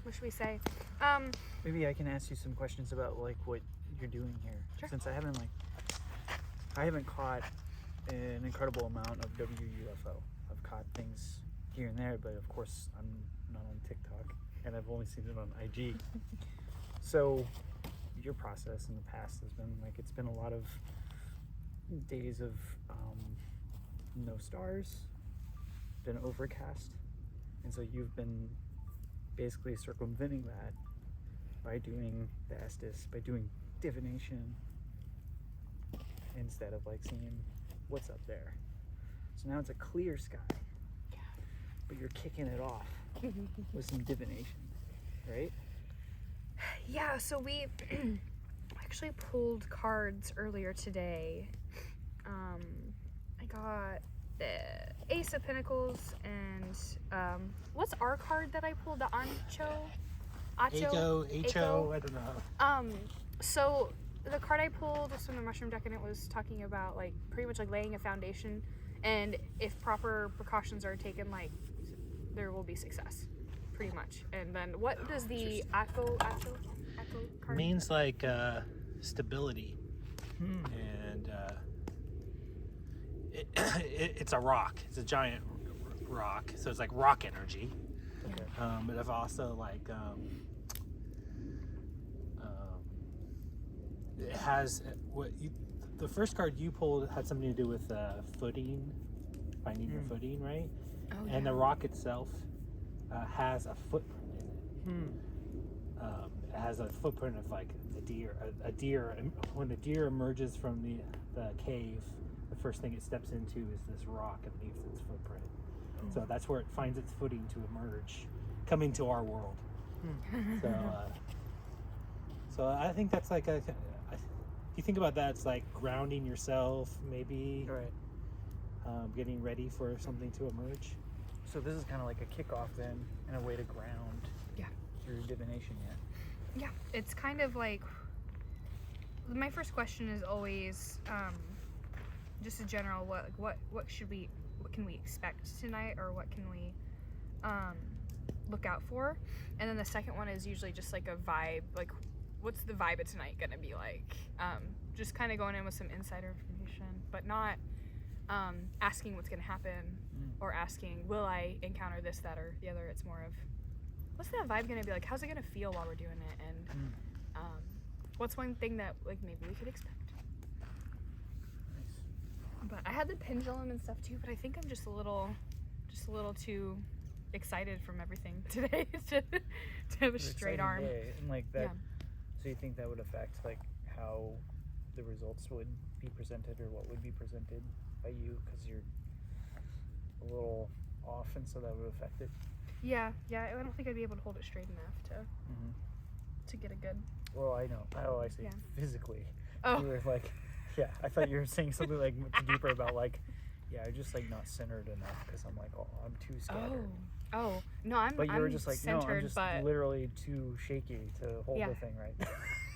what should we say? Maybe I can ask you some questions about like what you're doing here. Sure. Since I haven't caught an incredible amount of WUFO. I've caught things here and there, but of course I'm not on TikTok and I've only seen it on IG. So your process in the past has been like, it's been a lot of days of no stars, been overcast, and so you've been basically circumventing that by doing the Estes, by doing divination, instead of like seeing what's up there. So now it's a clear sky, but you're kicking it off with some divination, right? Yeah, so we actually pulled cards earlier today. I got the Ace of Pentacles and what's our card that I pulled? The Acho, I don't know. So the card I pulled was from the Mushroom deck, and it was talking about like pretty much like laying a foundation, and if proper precautions are taken, like there will be success, pretty much. And then what does the Acho card Means like stability, and it's a rock. It's a giant rock, so it's like rock energy. Okay. But I've also like it has the first card you pulled had something to do with footing, finding your footing, right? Oh, and the rock itself has a footprint in it. It has a footprint of like a deer. When the deer emerges from the cave, the first thing it steps into is this rock and leaves its footprint. So that's where it finds its footing to emerge, coming to our world. So I think that's like if you think about that, it's like grounding yourself, maybe, Right. Getting ready for something to emerge. So this is kind of like a kickoff then, and a way to ground through divination yet. Yeah, it's kind of like, my first question is always just a general what can we expect tonight, or what can we look out for? And then the second one is usually just like a vibe, like what's the vibe of tonight gonna be like? Just kind of going in with some insider information, but not asking what's gonna happen or asking will I encounter this, that, or the other. It's more of what's that vibe gonna be like? How's it gonna feel while we're doing it? And what's one thing that like maybe we could expect? Nice. But I had the pendulum and stuff too, but I think I'm just a little too excited from everything today to have a straight arm. Day. And like that, so you think that would affect like how the results would be presented, or what would be presented by you, because you're a little off, and so that would affect it? Yeah, I don't think I'd be able to hold it straight enough to get a good. Well, I know. Oh, I see. Yeah. Physically. Oh. You were like, yeah, I thought you were saying something like much deeper about like, yeah, I'm just like not centered enough because I'm like, oh, I'm too scattered. Oh, no, I'm. But you were I'm just like, centered, no, I'm just but literally too shaky to hold the thing right.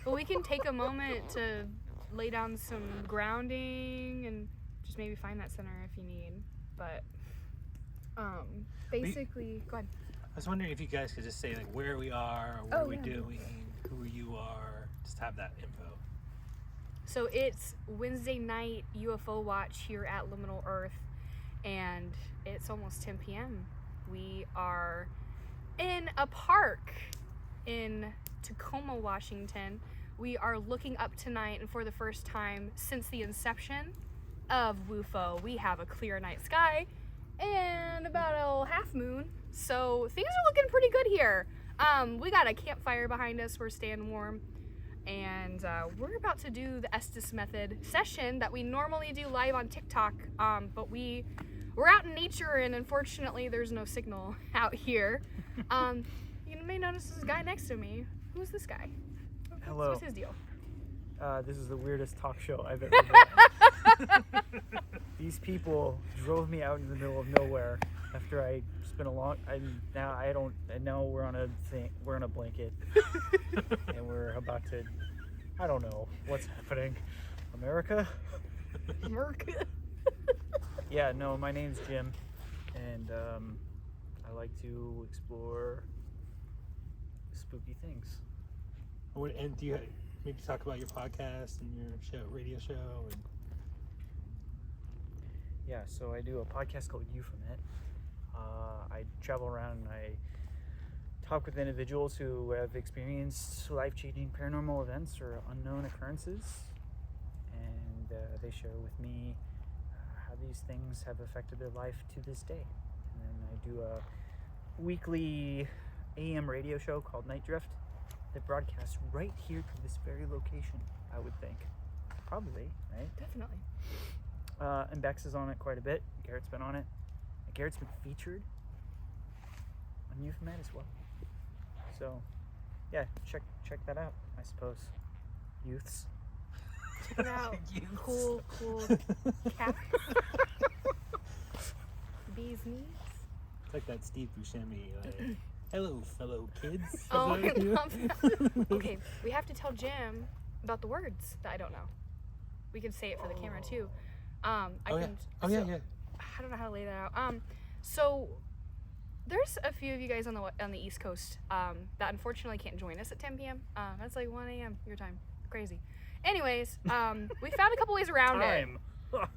but we can take a moment to lay down some grounding and just maybe find that center if you need. But basically, go ahead. I was wondering if you guys could just say like where we are, or what we're doing, who you are, just have that info. So it's Wednesday night UFO watch here at Liminal Earth, and it's almost 10 p.m. We are in a park in Tacoma, Washington. We are looking up tonight, and for the first time since the inception of WUFO, we have a clear night sky and about a half moon. So things are looking pretty good here. We got a campfire behind us. We're staying warm. And we're about to do the Estes method session that we normally do live on TikTok. But we're out in nature, and unfortunately there's no signal out here. You may notice this guy next to me. Who's this guy? Hello. What's his deal? This is the weirdest talk show I've ever done. These people drove me out in the middle of nowhere after I spent a long. Now we're on a thing. We're on a blanket, and we're about to. I don't know what's happening. America. Yeah. No. My name's Jim, and I like to explore spooky things. And do you maybe talk about your podcast and your radio show? And... Yeah, so I do a podcast called UFO. I travel around and I talk with individuals who have experienced life-changing paranormal events or unknown occurrences, and they share with me how these things have affected their life to this day. And then I do a weekly AM radio show called Night Drift that broadcasts right here to this very location, I would think. Probably, right? Definitely. And Bex is on it quite a bit. Garrett's been on it. Garrett's been featured on UFO as well. So, yeah, check that out, I suppose. Youths. Check it out. Youths. Cool cat. Bees knees. It's like that Steve Buscemi, like, hello, fellow kids. Oh, Is that you? okay. We have to tell Jim about the words that I don't know. We can say it for the camera too. I don't know how to lay that out. So there's a few of you guys on the East Coast that unfortunately can't join us at 10 p.m. That's like 1 a.m. your time. Crazy. Anyways, we found a couple ways around it.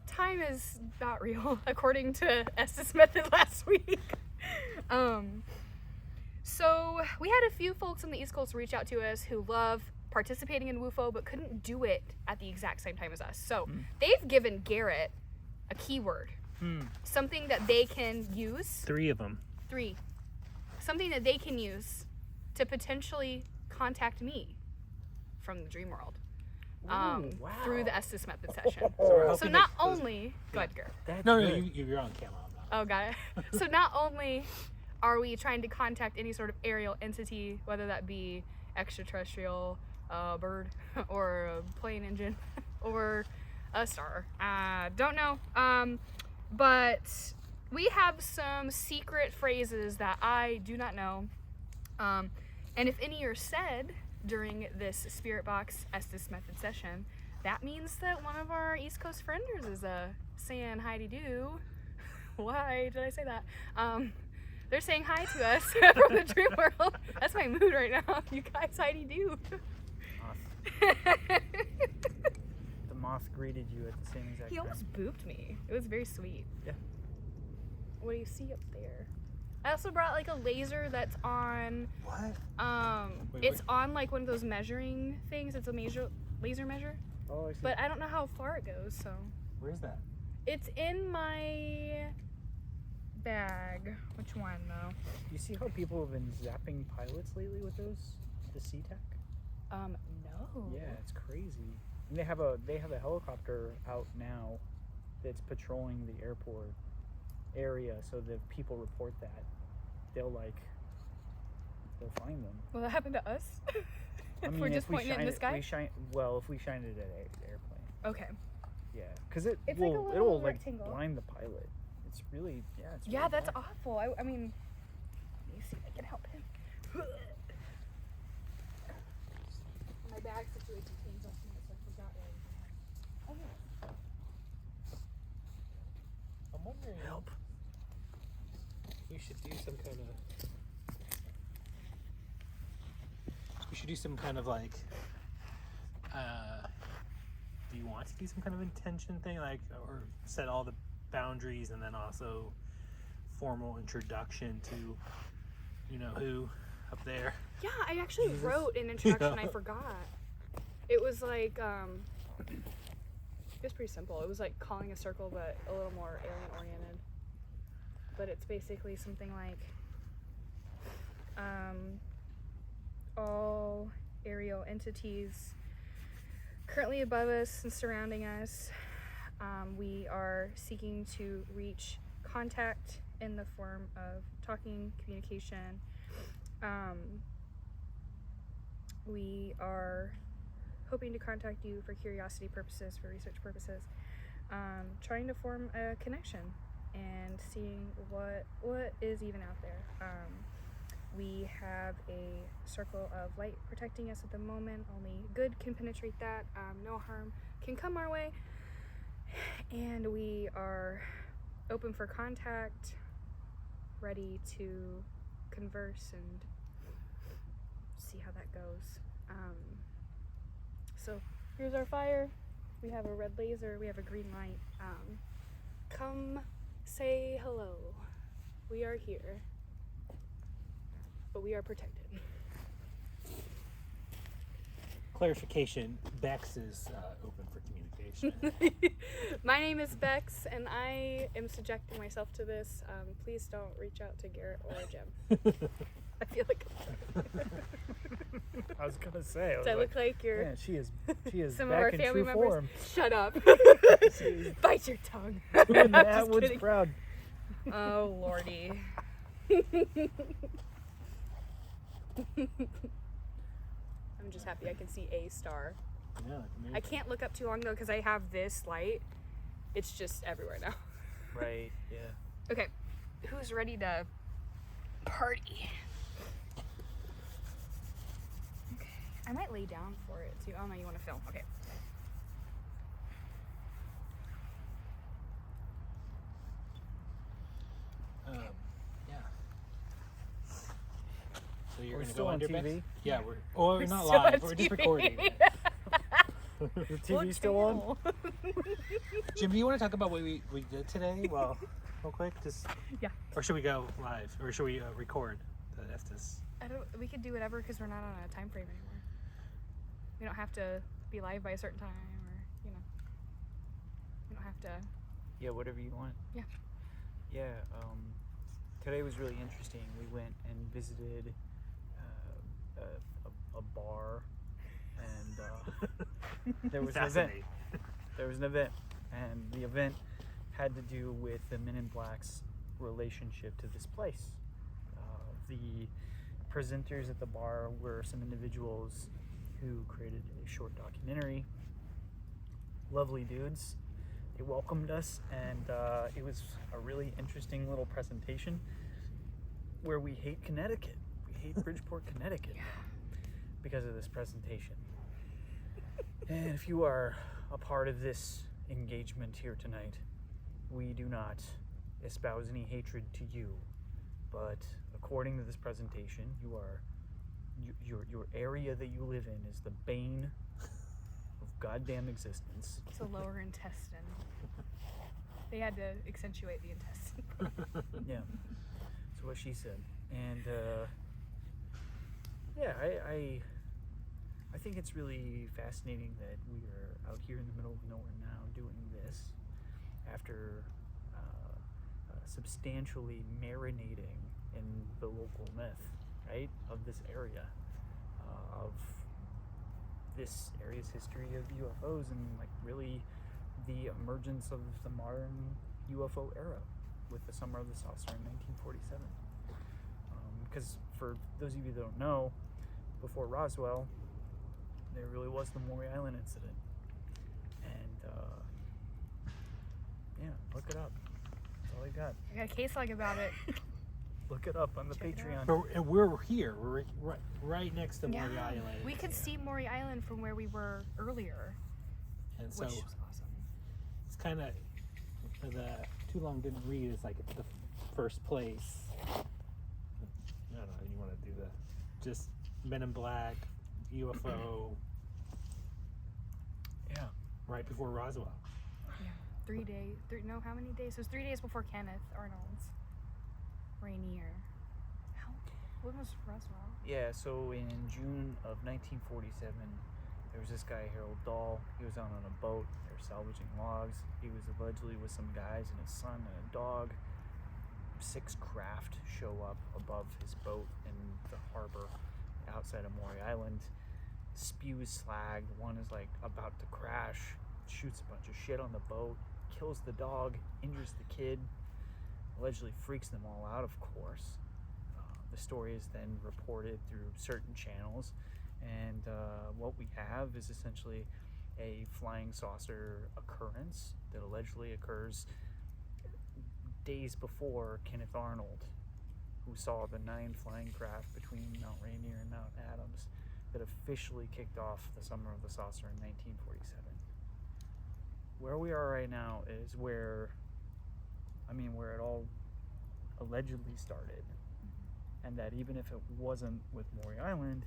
Time is not real, according to Estes method last week. So we had a few folks on the East Coast reach out to us who love participating in WUFO but couldn't do it at the exact same time as us. So they've given Garrett a keyword, something that they can use. 3 of them. 3. Something that they can use to potentially contact me from the dream world. Wow. Through the Estes method session. So hoping not that those- only... Go ahead, Garrett. That's No, good. you're on camera. Oh, got it. So not only are we trying to contact any sort of aerial entity, whether that be extraterrestrial, bird, or a plane engine, or a star. Don't know. But we have some secret phrases that I do not know. And if any are said during this Spirit Box Estes method session, that means that one of our East Coast frienders is saying hi-de-do. Why did I say that? They're saying hi to us from the dream world. That's my mood right now. You guys hi-de-do. The moth greeted you at the same exact He time. almost booped me. It was very sweet. Yeah. What do you see up there? I also brought like a laser that's on, What? it's on like one of those measuring things. It's a laser measure, Oh, I see. but I don't know how far it goes, so. Where's that? It's in my bag. Which one though? You see how people have been zapping pilots lately with those? The SeaTac? No. Yeah, it's crazy. And they have a helicopter out now that's patrolling the airport area, so that people report that. They'll find them. Will that happen to us? I If mean, we're just pointing it in the if sky? we shine it at an airplane. Okay. Yeah, because It's like a it'll little like rectangle. blind the pilot. It's really it's Yeah, really that's bad. awful. I mean, let me see if I can help him. My bag situation changed last minute, so I forgot where everything was. I'm wondering. Help. We should do some kind of. We should do some kind of like. Do you want to do some kind of intention thing, like, or set all the boundaries, and then also formal introduction to, you know who, up there? Yeah, I actually Jesus. wrote an introduction. Yeah. I forgot. It was like, it was pretty simple. It was like calling a circle, but a little more alien oriented. But it's basically something like, all aerial entities currently above us and surrounding us, we are seeking to reach contact in the form of talking, communication. We are hoping to contact you for curiosity purposes, for research purposes, trying to form a connection and seeing what is even out there. We have a circle of light protecting us at the moment. Only good can penetrate that. No harm can come our way. And we are open for contact, ready to converse and see how that goes. So here's our fire. We have a red laser. We have a green light. Come say hello. We are here, but we are protected. Clarification: Bex is open for communication. My name is Bex, and I am subjecting myself to this. Please don't reach out to Garrett or Jim. I feel like I was gonna say. I look like you're Yeah, she is some of back our in family true members. form. Shut up. Bite your tongue. Doing the I'm just Atwood's kidding. proud. Oh lordy. I'm just happy I can see a star. Yeah, I can't look up too long though because I have this light. It's just everywhere now. Right. Yeah. Okay, who's ready to party? Okay, I might lay down for it too. Oh no, you want to film? Okay. Yeah. So you're We're gonna still go on under TV? Bex? Yeah, we're We're not still live. on We're just TV. recording. The TV still on? Jim, do you want to talk about what we did today? Well, real quick, just Yeah. Or should we go live? Or should we record the Estes? We could do whatever because we're not on a time frame anymore. We don't have to be live by a certain time, or we don't have to. Yeah, whatever you want. Yeah. Yeah. Today was really interesting. We went and visited a bar, and there was an event. Fascinating. There was an event, and the event had to do with the Men in Black's relationship to this place. The presenters at the bar were some individuals who created a short documentary. Lovely dudes. They welcomed us, and it was a really interesting little presentation where we hate Connecticut. We hate Bridgeport, Connecticut because of this presentation. And if you are a part of this engagement here tonight, we do not espouse any hatred to you, but according to this presentation, your area that you live in is the bane of goddamn existence. It's a lower intestine. They had to accentuate the intestine. Yeah, that's what she said. And yeah, I think it's really fascinating that we are out here in the middle of nowhere now doing this after substantially marinating in the local myth, right, of this area, of this area's history of UFOs, and like really the emergence of the modern UFO era with the Summer of the Saucer in 1947. Because for those of you that don't know, before Roswell, there really was the Maury Island incident. And yeah, look it up. That's all I got. I got a case log about it. Look it up on the Check it Patreon. But we're here. We're right next to Maury Yeah. Island. We could see Maury Island from where we were earlier, And so which was awesome. it's kind of the Too Long Didn't Read is like the first place. I don't know how you want to do the just Men in Black, UFO, Yeah. right before Roswell. Yeah. 3 days. How many days? It was 3 days before Kenneth Arnold's Rainier. When was Roswell? Yeah, so in June of 1947, there was this guy, Harold Dahl. He was out on a boat. They were salvaging logs. He was allegedly with some guys and his son and a dog. 6 craft show up above his boat in the harbor outside of Maury Island. Spews slag. One is like about to crash, shoots a bunch of shit on the boat, kills the dog, injures the kid, allegedly freaks them all out, of course. The story is then reported through certain channels, and what we have is essentially a flying saucer occurrence that allegedly occurs days before Kenneth Arnold, who saw the 9 flying craft between Mount Rainier and Mount Adams that officially kicked off the Summer of the Saucer in 1947. Where we are right now is where it all allegedly started, and that even if it wasn't with Maury Island,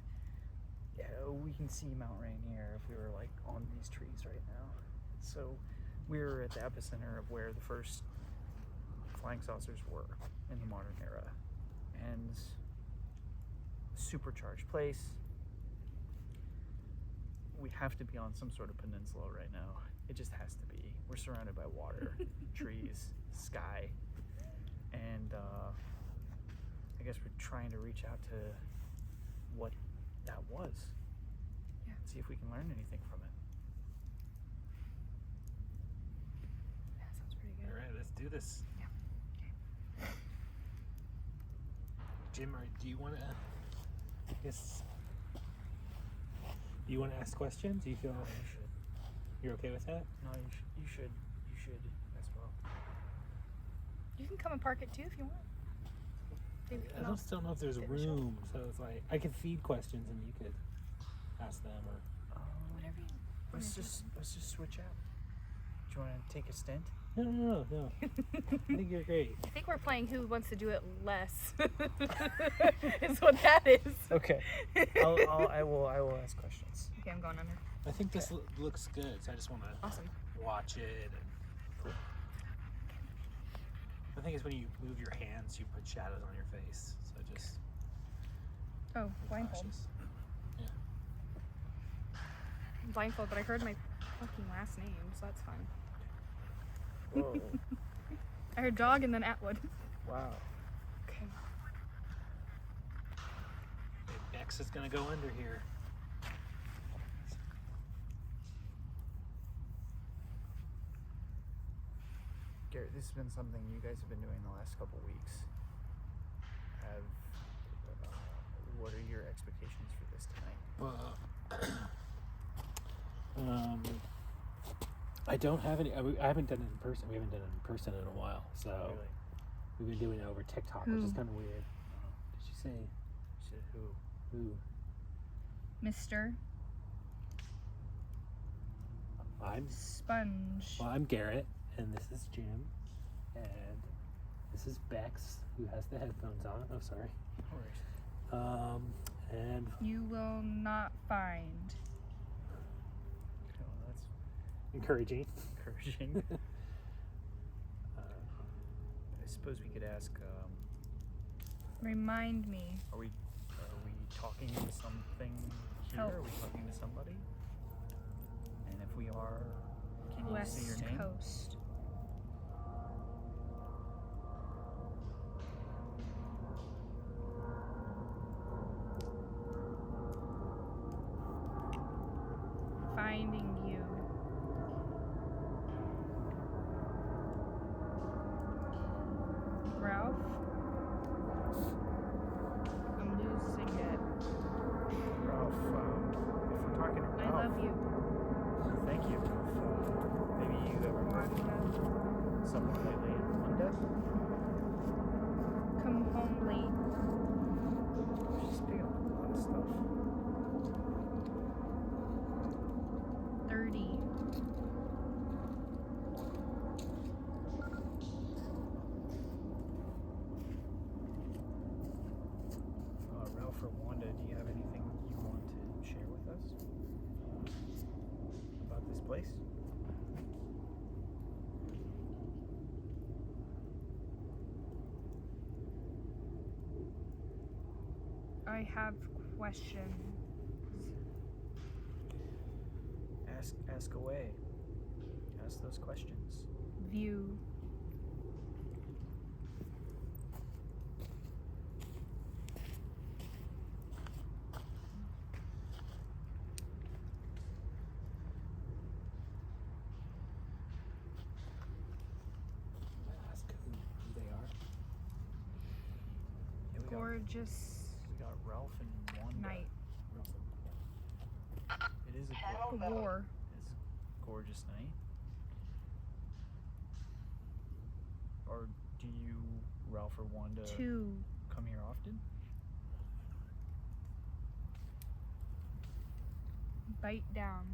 Yeah, we can see Mount Rainier if we were like on these trees right now. So we're at the epicenter of where the first flying saucers were in the modern era. And supercharged place. We have to be on some sort of peninsula right now. It just has to be. We're surrounded by water, trees, sky, and I guess we're trying to reach out to what that was. Yeah. See if we can learn anything from it. That sounds pretty good. All right, let's do this. Yeah. Jim, do you want to? Yes. Do you want to ask questions? Do you feel You should. you're okay with that? No, you should as well. You can come and park it too if you want. Maybe we I can all just don't know if there's sit in the shop. room, so it's like I could feed questions and you could ask them, or Whatever you Let's just switch out. Do you want to take a stint? no. I think you're great. I think we're playing Who Wants to Do It Less. Is what that is. Okay. I will ask questions. Okay, I'm going under. I think this looks good, so I just want to Awesome. watch it. And the thing is, when you move your hands, you put shadows on your face. So just Oh, be blindfold. cautious. Blindfold, but I heard my fucking last name, so that's fine. Whoa. I heard dog and then Atwood. Wow. Okay. Bex is gonna go under here. Garrett, this has been something you guys have been doing the last couple weeks. What are your expectations for this tonight? I don't have any. I haven't done it in person. We haven't done it in person in a while, so Really? we've been doing it over TikTok, which is kind of weird. Did you say Shit, who? who? Mr. I'm Sponge. I'm Garrett, and this is Jim, and this is Bex, who has the headphones on. Oh, sorry. No worries. And You will not find. Oh, that's encouraging. encouraging. I suppose we could ask, Remind me. are we talking to something here? Help. Are we talking to somebody? And if we are, can you West say your name? Coast. Finding you. Ralph? I'm losing it. Ralph, if we're talking to I Ralph, love you. thank you. If, maybe you ever heard Wanda. someone lately in Wanda? Come home late. She's picking up a lot of stuff. 30. Ralph or Wanda, do you have anything you want to share with us about this place? I have questions. Ask away. Ask those questions. View. Ask who they are. Yeah, Gorgeous we got Ralph and Wanda. night. It is a War. it's a gorgeous night. Or do you, Ralph or Wanda, 2. come here often? Bite down.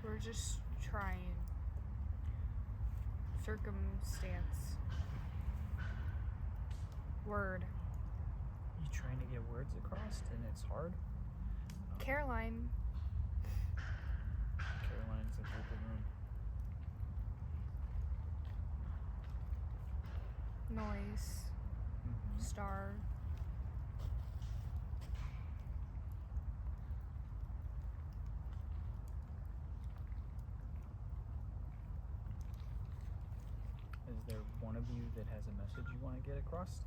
We're just trying. circumstance. Word. You trying to get words across and it's hard? Caroline. Caroline's in the room. Noise. Mm-hmm. Star. Is there one of you that has a message you want to get across?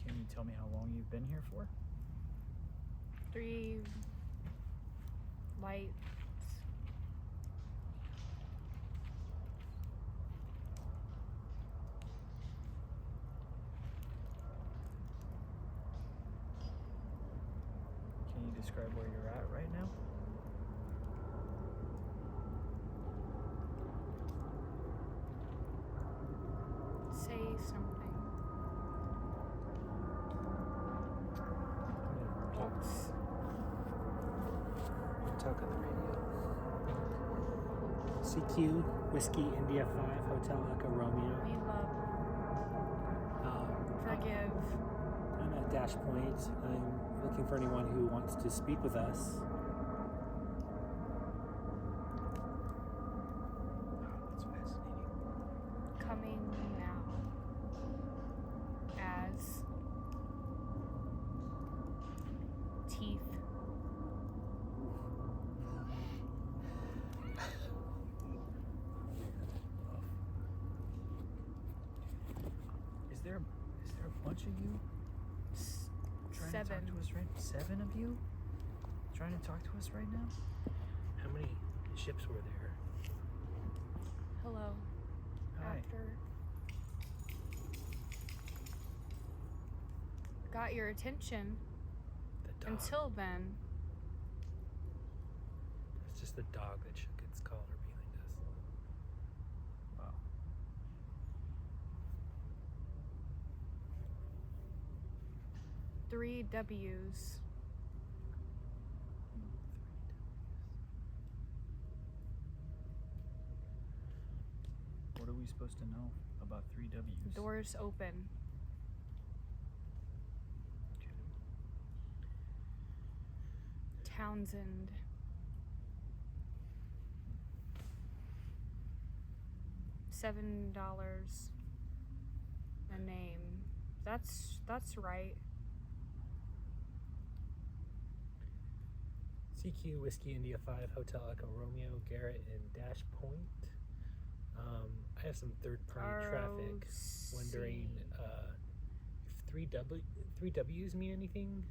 Can you tell me how long you've been here for? 3 lights. Can you describe where you're at right now? Say something. Oops. Talk on the radio. CQ, Whiskey India 5, Hotel Echo Romeo. We love. Forgive. I'm at Dash Point. I'm looking for anyone who wants to speak with us. That's fascinating. Coming now. As teeth. Is there a bunch of you trying to talk 7. to us right? 7 of you trying to talk to us right now? How many ships were there? Hello. Hi. After. Got your attention. The dog. Until then. It's just the dog that shook its collar behind us. Wow. 3 W's. What are we supposed to know about 3 W's? Doors open. Townsend. $7 a name. That's right. CQ, Whiskey India 5, Hotel Echo Romeo, Garret and Dash Point. I have some third-party traffic wondering if 3 W's mean anything.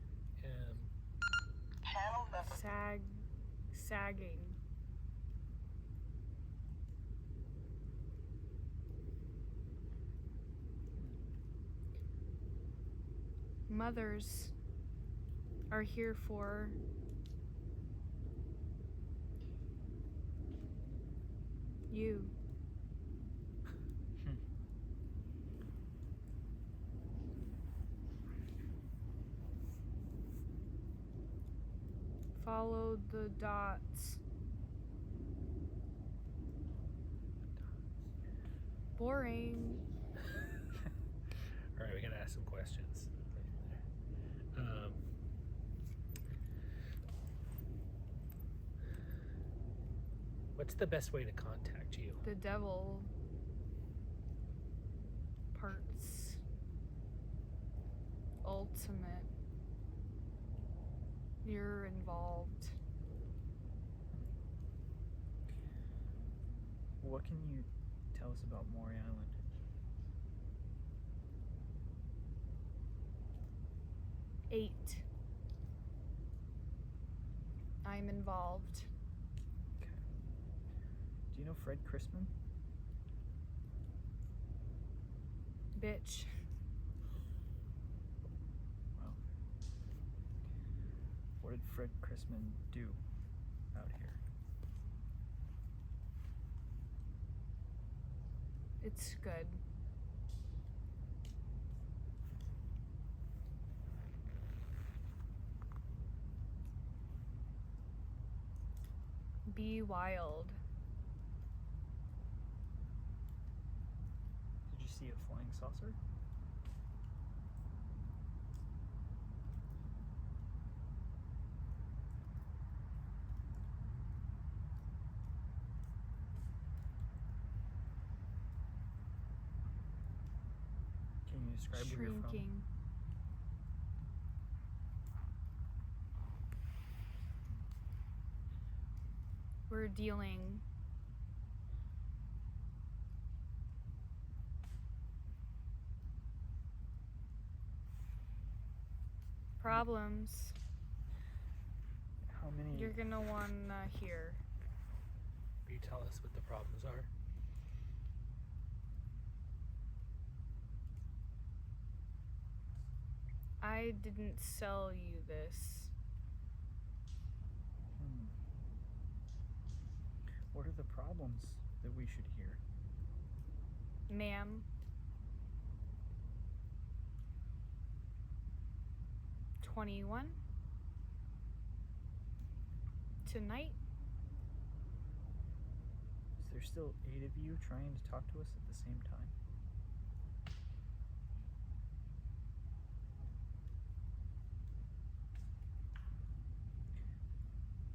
Sagging. Mothers are here for you. Follow the dots. Boring. All right, we gotta ask some questions. What's the best way to contact you? The devil parts. Ultimate. You're involved. What can you tell us about Maury Island? Eight. I'm involved. Okay. Do you know Fred Chrisman? Bitch. Wow. What did Fred Chrisman do out here? It's good. Be wild. Did you see a flying saucer? Can you describe where you're from? Shrinking. We're dealing problems. How many? You're gonna wanna hear. Will you tell us what the problems are? I didn't sell you this. What are the problems that we should hear? Ma'am. 21. Tonight. Is there still 8 of you trying to talk to us at the same time?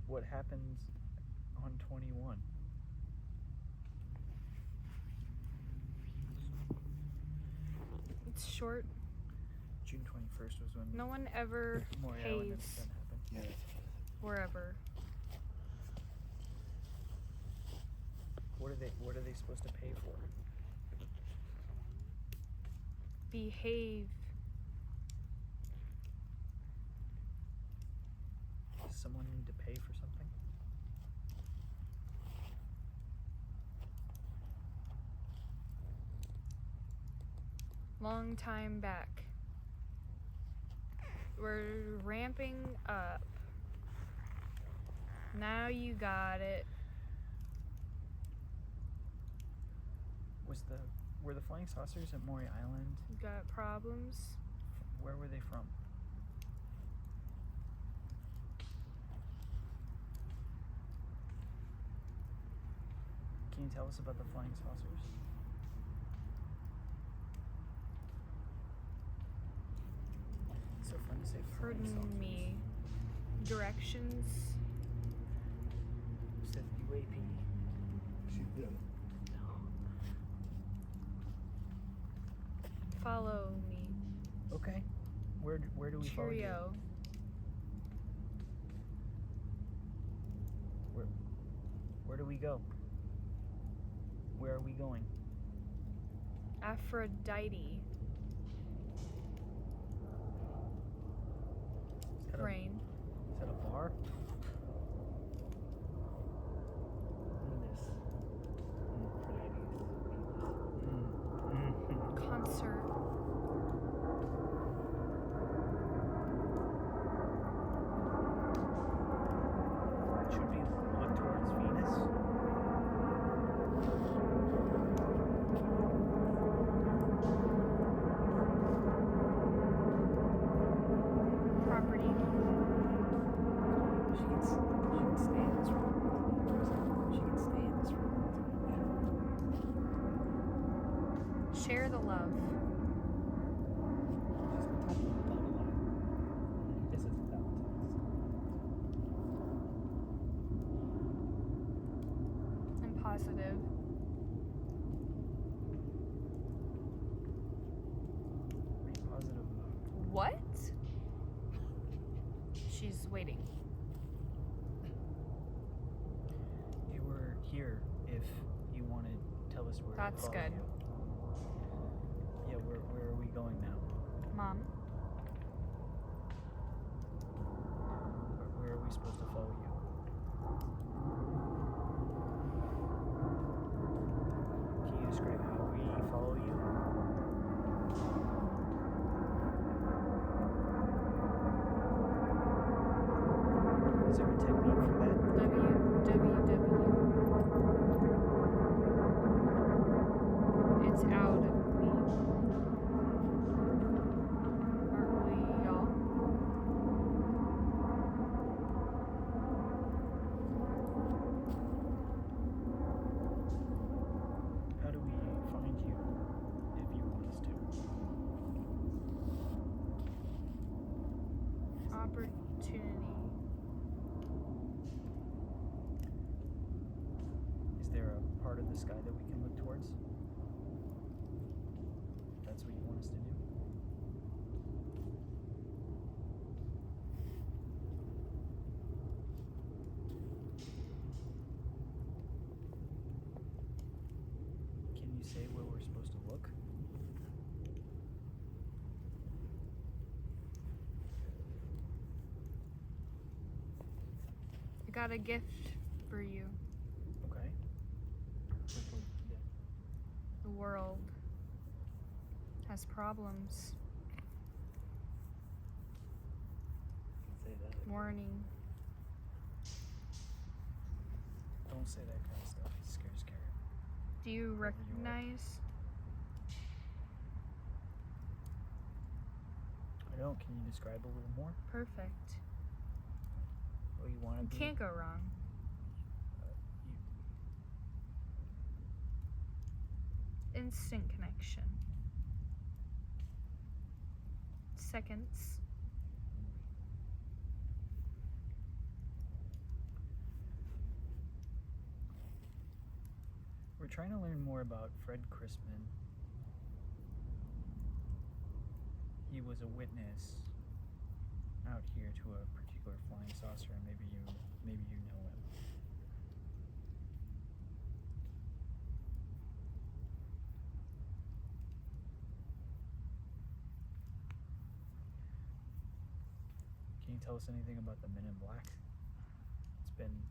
What happens on 21? It's short. June 21st was when No one ever Maury Island pays incident happened. wherever. What are they supposed to pay for? Behave. Does someone need to pay for something? Long time back. We're ramping up. Now you got it. Were the flying saucers at Maury Island? You got problems? Where were they from? Can you tell us about the flying saucers? So fun to say flying saucers. Pardon me. Directions. You said UAP. Follow me. Okay. Where do we follow you? Cheerio. Where do we go? Where are we going? Aphrodite. Is that Rain. Is that a bar? Venus. Concert. Should we look towards Venus? Property. She can stay in this room. She can stay in this room. Share the love. This is Valentine's. And positive. Pretty positive. What? She's waiting. You were here if you want to tell us where That's to follow good. you. Yeah, where are we going now? Mom. Where are we supposed to follow you? Can you describe how we follow you? Is there a technique for that? www. the sky that we can look towards? That's what you want us to do? Can you say where we're supposed to look? I got a gift for you. Okay. The world has problems. Say that. Warning. Don't say that kind of stuff. It scares Garret. Do you Wherever you are. recognize? I don't. Can you describe a little more? Perfect. What you want to You be? can't go wrong. Instant connection. Seconds. We're trying to learn more about Fred Crispin. He was a witness out here to a particular flying saucer, and maybe you know him. Can you tell us anything about the Men in Black? It's been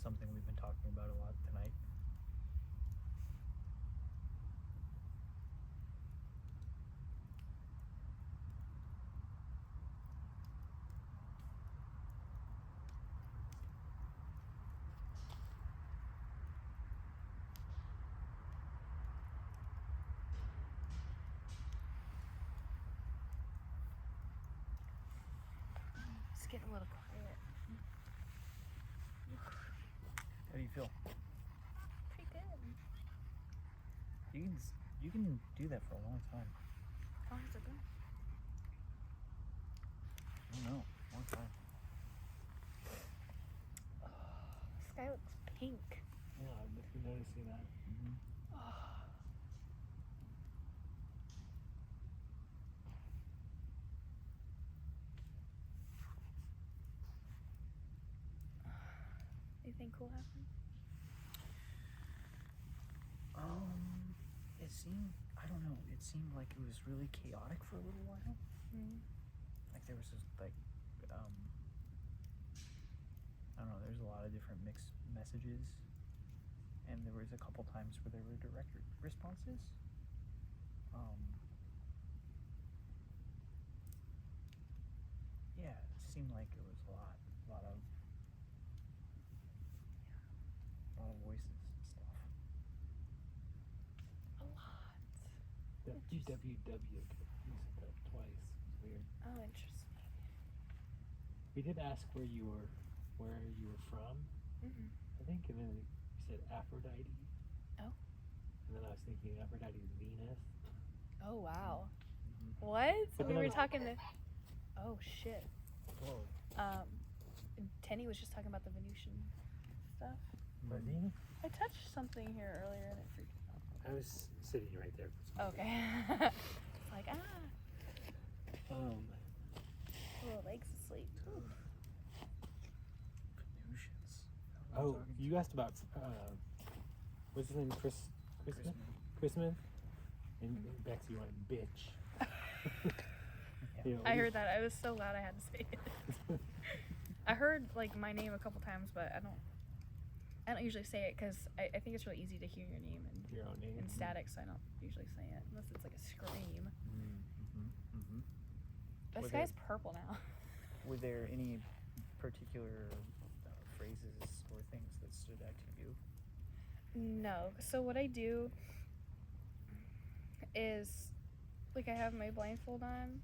something we've been talking about a lot tonight. It's getting a little quiet. How do you feel? Pretty good. You can do that for a long time. How long has it been? I don't know, long time. The sky looks pink. Yeah, I've been noticing that. Mm-hmm. Anything cool happened? It seemed, I don't know, it seemed like it was really chaotic for a little while. Like there was this, like, I don't know, there's a lot of different mixed messages. And there was a couple times where there were direct responses. Yeah, it seemed like it was a lot of voices and stuff. A lot. The WWW used that twice. It's weird. Oh, interesting. We did ask where you were from, I think, and then you said Aphrodite. Oh. And then I was thinking Aphrodite is Venus. Oh, wow. Mm-hmm. What? But We then were I was- talking to... Oh, shit. Whoa. Tenny was just talking about the Venusian stuff. Was he? I touched something here earlier and it freaked me out. I was sitting right there for some reason. Okay. It's like, little legs asleep. Ooh. Venusians. Oh, you asked about what's his name? Chrisman? Chrisman? And Bex, you went bitch. You know, I heard that. I was so loud I had to say it. I heard like my name a couple times, but I don't usually say it because I think it's really easy to hear your name your own name. in static, so I don't usually say it unless it's like a scream. The Were sky's purple now. Were there any particular phrases or things that stood out to you? No. So what I do is like I have my blindfold on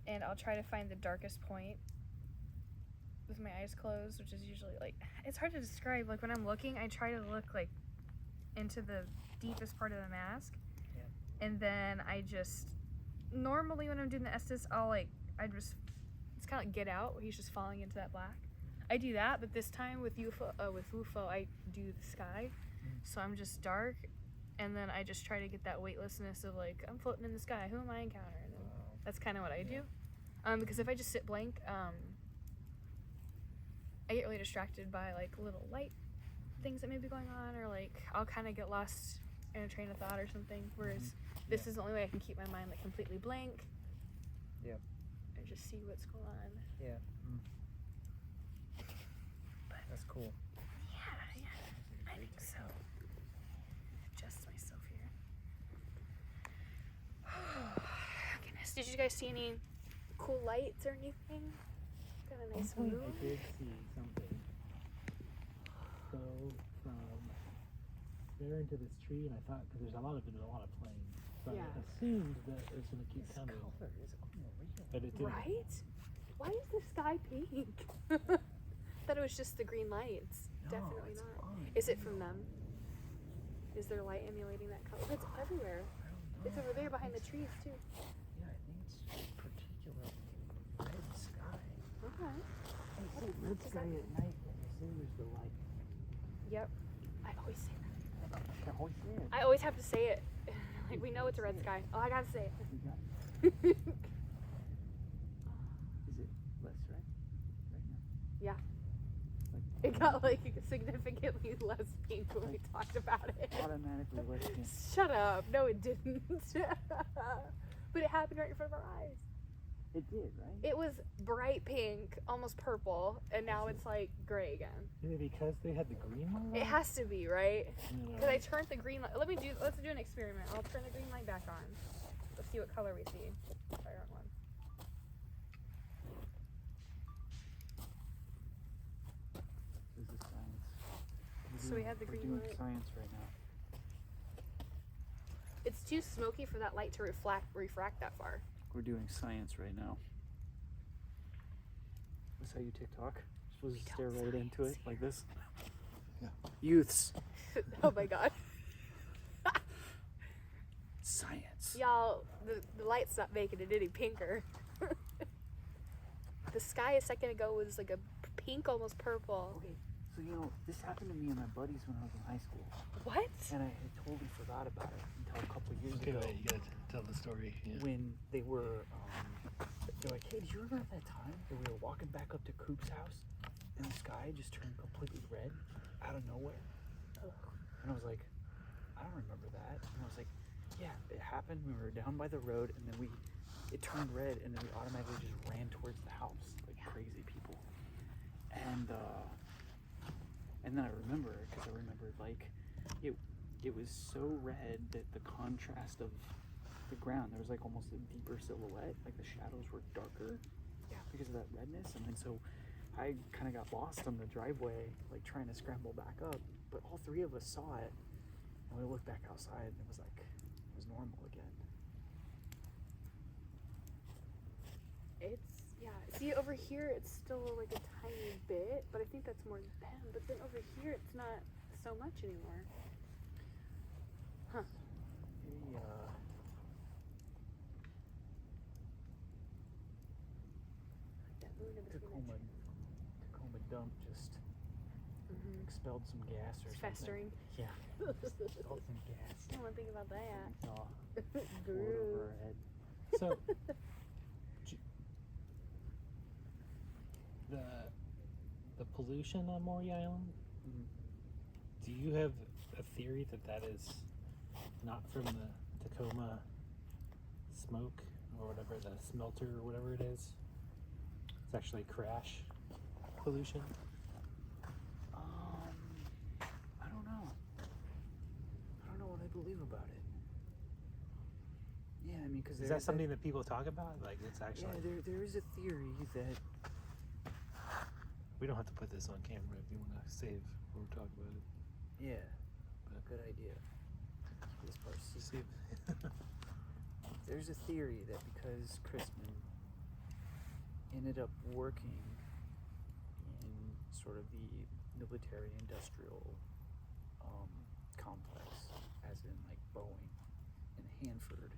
and I'll try to find the darkest point with my eyes closed, which is usually like it's hard to describe. Like when I'm looking, I try to look like into the deepest part of the mask. Yeah. And then I just normally when I'm doing the Estes, it's kind of like Get Out, where he's just falling into that black. I do that, but this time with WUFO, I do the sky. So I'm just dark, and then I just try to get that weightlessness of like, I'm floating in the sky. Who am I encountering? And that's kind of what I do. Because if I just sit blank, I get really distracted by like little light things that may be going on, or like I'll kind of get lost in a train of thought or something. Whereas this is the only way I can keep my mind like completely blank. Yep. And just see what's going on. Yeah. That's cool. Yeah, I think so. Adjust myself here. Goodness, did you guys see any cool lights or anything? Got a nice One moon. point I did see something go from there into this tree, and I thought, because there's a lot of planes, so I assumed that it was going to keep coming, Color is unreal. but it didn't. Right? Why is the sky pink? Thought it was just the green lights. Definitely it's not. unreal. Is it from them? Is there light emulating that color? It's everywhere. I don't know. It's over there behind the trees too. Yeah, I think it's just particular red sky. Okay. Hey, red does sky that at night when you see there's the light. Yep. I always say that. I can always see it. I always have to say it. Like we know it's a red sky. Oh, I gotta say You got it. Is it less red right now? Yeah. Like It got like significantly less pink when we talked about it. automatically less pink. Shut up. No, it didn't. But it happened right in front of our eyes. It did, right? It was bright pink, almost purple, and now it's like gray again. Is it because they had the green one? It has to be, right? No. Because I turned the green light. Let's do an experiment. I'll turn the green light back on. Let's see what color we see. Sorry, wrong one. This is science. So we have the We're green doing light. science right now. It's too smoky for that light to refract that far. We're doing science right now. That's how you TikTok? You're supposed to stare right into it like this? Yeah. Youths. Oh my god. Science. Y'all, the light's not making it any pinker. The sky a second ago was like a pink, almost purple. Okay, so this happened to me and my buddies when I was in high school. What? And I had totally forgot about it until a couple years ago. Wait, you gotta tell the story. Yeah. When they were, they're like, hey, do you remember that time that we were walking back up to Coop's house and the sky just turned completely red out of nowhere? And I was like, I don't remember that. And I was like, yeah, it happened. We were down by the road and then it turned red and then we automatically just ran towards the house like crazy people. And then I remember it because I remembered like it was so red that the contrast of the ground, there was like almost a deeper silhouette, like the shadows were darker because of that redness. And then so I kind of got lost on the driveway, like trying to scramble back up, but all three of us saw it and we looked back outside and it was normal again. See, over here it's still like a tiny bit, but I think that's more them. But then over here it's not so much anymore. Huh. That moon in between that tree. Tacoma dump just expelled some gas or It's something. festering. Yeah. Expelled some gas. I don't want to think about that. Saw float Gross. over our head. So, the pollution on Maury Island, do you have a theory that is not from the Tacoma smoke or whatever, the smelter or whatever it is? It's actually crash pollution? I don't know. I don't know what I believe about it. Yeah, I mean, because Is that something that people talk about? Like, it's actually... Yeah, there is a theory that... We don't have to put this on camera if you want to save when we talk about it. Yeah, good idea. This part's Save. There's a theory that because Christman ended up working in sort of the military-industrial complex, as in like Boeing and Hanford,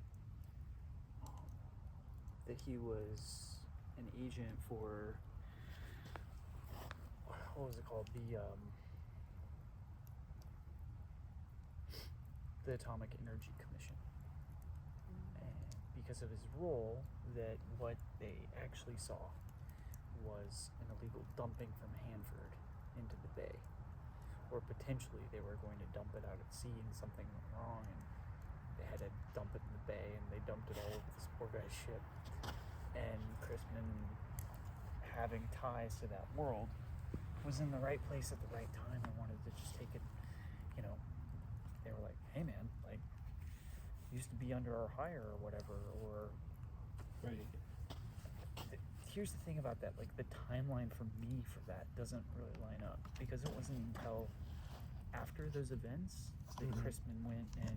that he was an agent for, what was it called? the Atomic Energy Commission. And because of his role, that what they actually saw was an illegal dumping from Hanford into the bay. Or potentially they were going to dump it out at sea and something went wrong and they had to dump it in the bay and they dumped it all over this poor guy's ship. And Crispin, having ties to that world, was in the right place at the right time and wanted to just take it, you know, they were like, hey man, like, used to be under our hire or whatever, or Right. Here's the thing about that, like the timeline for me for that doesn't really line up, because it wasn't until after those events that Mhm. Crispin went and